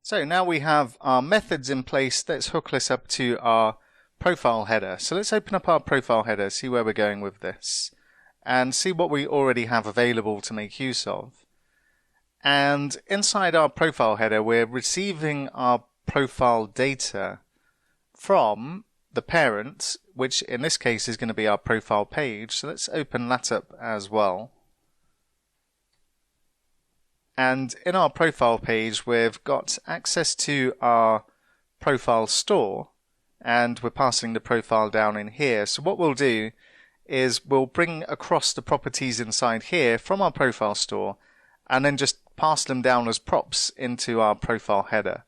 So now we have our methods in place. Let's hook this up to our profile header. So let's open up our profile header, see where we're going with this, and see what we already have available to make use of. And inside our profile header, we're receiving our profile data from the parent, which in this case is going to be our profile page. So let's open that up as well. And in our profile page, we've got access to our profile store, and we're passing the profile down in here. So what we'll do is we'll bring across the properties inside here from our profile store and then just pass them down as props into our profile header.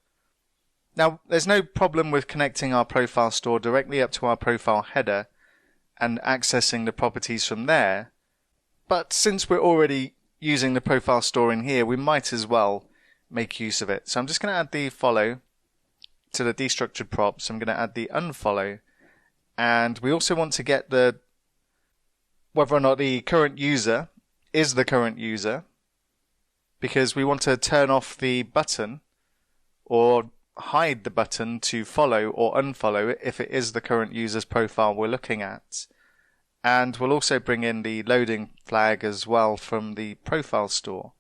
Now, there's no problem with connecting our profile store directly up to our profile header and accessing the properties from there. But since we're already using the profile store in here, we might as well make use of it. So I'm just going to add the follow to the destructured props. I'm going to add the unfollow, and we also want to get the whether or not the current user is the current user, because we want to turn off the button or hide the button to follow or unfollow if it is the current user's profile we're looking at. And we'll also bring in the loading flag as well from the profile store.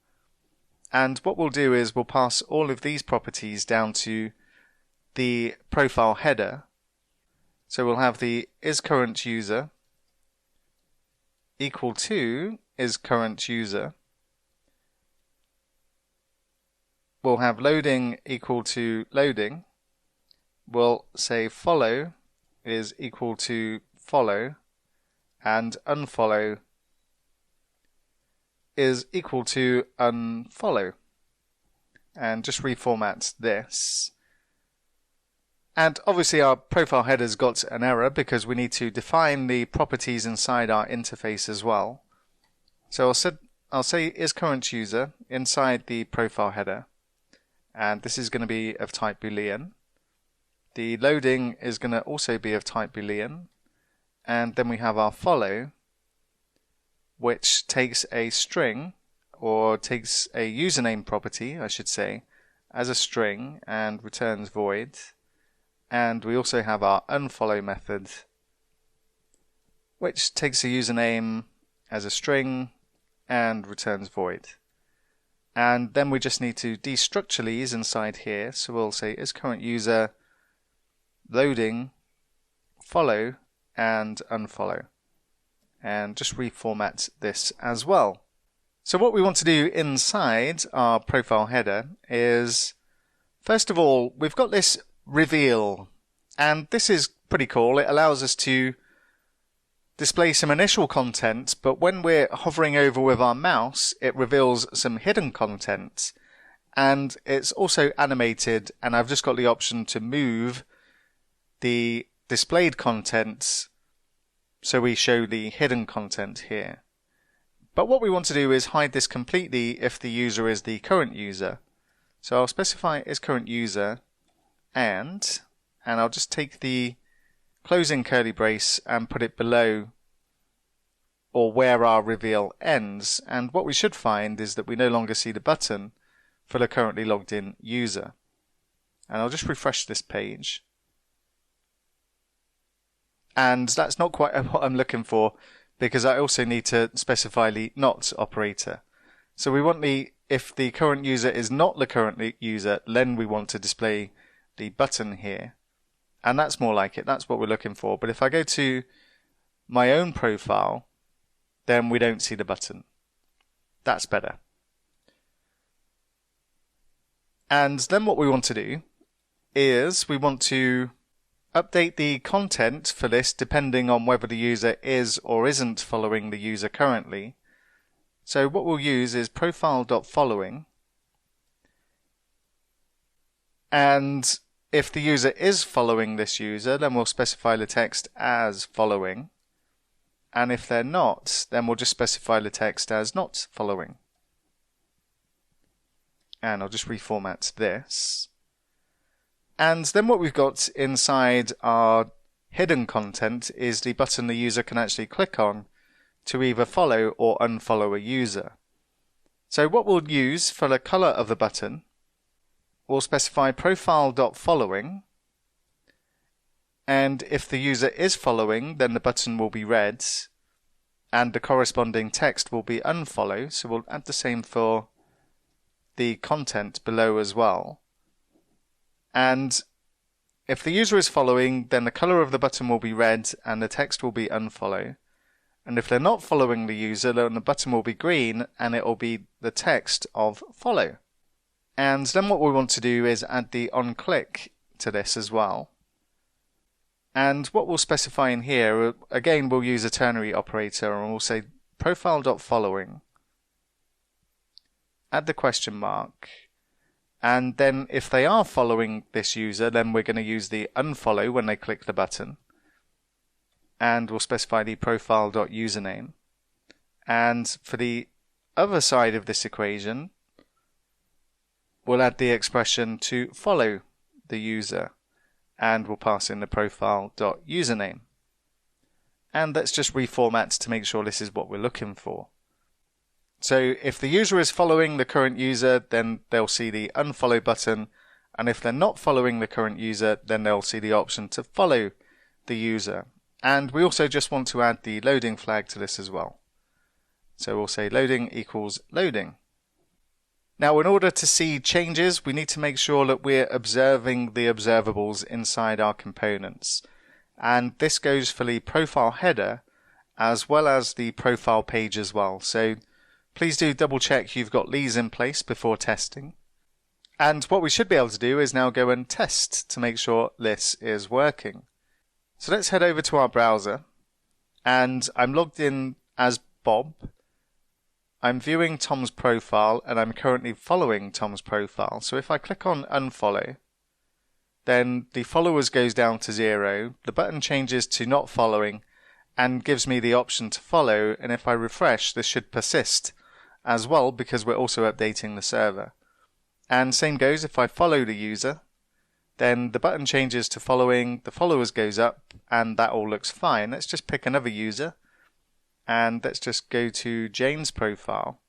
And what we'll do is we'll pass all of these properties down to the profile header. So we'll have the isCurrentUser equal to isCurrentUser. We'll have loading equal to loading. We'll say follow is equal to follow, and unfollow is equal to unfollow. And just reformat this. And obviously our profile header's got an error because we need to define the properties inside our interface as well. So I'll say isCurrentUser inside the profile header, and this is going to be of type Boolean. The loading is going to also be of type Boolean. And then we have our follow, which takes a string, or takes a username property, I should say, as a string and returns void. And we also have our unfollow method, which takes a username as a string and returns void. And then we just need to destructure these inside here. So we'll say isCurrentUser loading follow and unfollow, and just reformat this as well. So what we want to do inside our profile header is, first of all, we've got this reveal, and this is pretty cool. It allows us to display some initial content, but when we're hovering over with our mouse, it reveals some hidden content, and it's also animated, and I've just got the option to move the displayed content so we show the hidden content here. But what we want to do is hide this completely if the user is the current user. So I'll specify isCurrentUser and I'll just take the closing curly brace and put it below or where our reveal ends, and what we should find is that we no longer see the button for the currently logged in user. And I'll just refresh this page. And that's not quite what I'm looking for, because I also need to specify the not operator. So we want if the current user is not the current user, then we want to display the button here. And that's more like it, that's what we're looking for. But if I go to my own profile, then we don't see the button. That's better. And then what we want to do is we want to update the content for this depending on whether the user is or isn't following the user currently. So what we'll use is profile.following, and if the user is following this user, then we'll specify the text as following, and if they're not, then we'll just specify the text as not following. And I'll just reformat this. And then what we've got inside our hidden content is the button the user can actually click on to either follow or unfollow a user. So what we'll use for the color of the button we'll specify profile.following, and if the user is following, then the button will be red and the corresponding text will be unfollow, so we'll add the same for the content below as well. And if the user is following, then the color of the button will be red and the text will be unfollow. And if they're not following the user, then the button will be green and it will be the text of follow. And then what we want to do is add the onClick to this as well. And what we'll specify in here, again, we'll use a ternary operator and we'll say profile.following, add the question mark, and then if they are following this user, then we're going to use the unfollow when they click the button. And we'll specify the profile.username. And for the other side of this equation, we'll add the expression to follow the user. And we'll pass in the profile.username. And let's just reformat to make sure this is what we're looking for. So if the user is following the current user, then they'll see the unfollow button. And if they're not following the current user, then they'll see the option to follow the user. And we also just want to add the loading flag to this as well. So we'll say loading equals loading. Now, in order to see changes, we need to make sure that we're observing the observables inside our components. And this goes for the profile header as well as the profile page as well. So please do double check you've got these in place before testing. And what we should be able to do is now go and test to make sure this is working. So let's head over to our browser, and I'm logged in as Bob. I'm viewing Tom's profile and I'm currently following Tom's profile. So if I click on unfollow, then the followers goes down to 0, the button changes to not following and gives me the option to follow, and if I refresh this should persist as well because we're also updating the server. And same goes if I follow the user, then the button changes to following, the followers goes up and that all looks fine. Let's just pick another user. And let's just go to Jane's profile.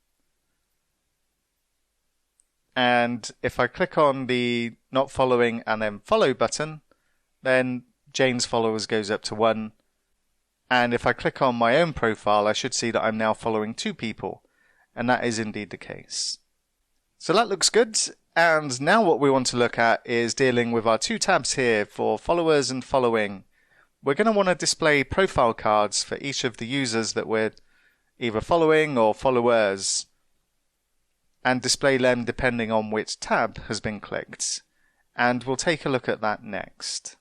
And if I click on the not following and then follow button, then Jane's followers goes up to 1. And if I click on my own profile, I should see that I'm now following 2 people. And that is indeed the case. So that looks good. And now what we want to look at is dealing with our 2 tabs here for followers and following. We're going to want to display profile cards for each of the users that we're either following or followers, and display them depending on which tab has been clicked. And we'll take a look at that next.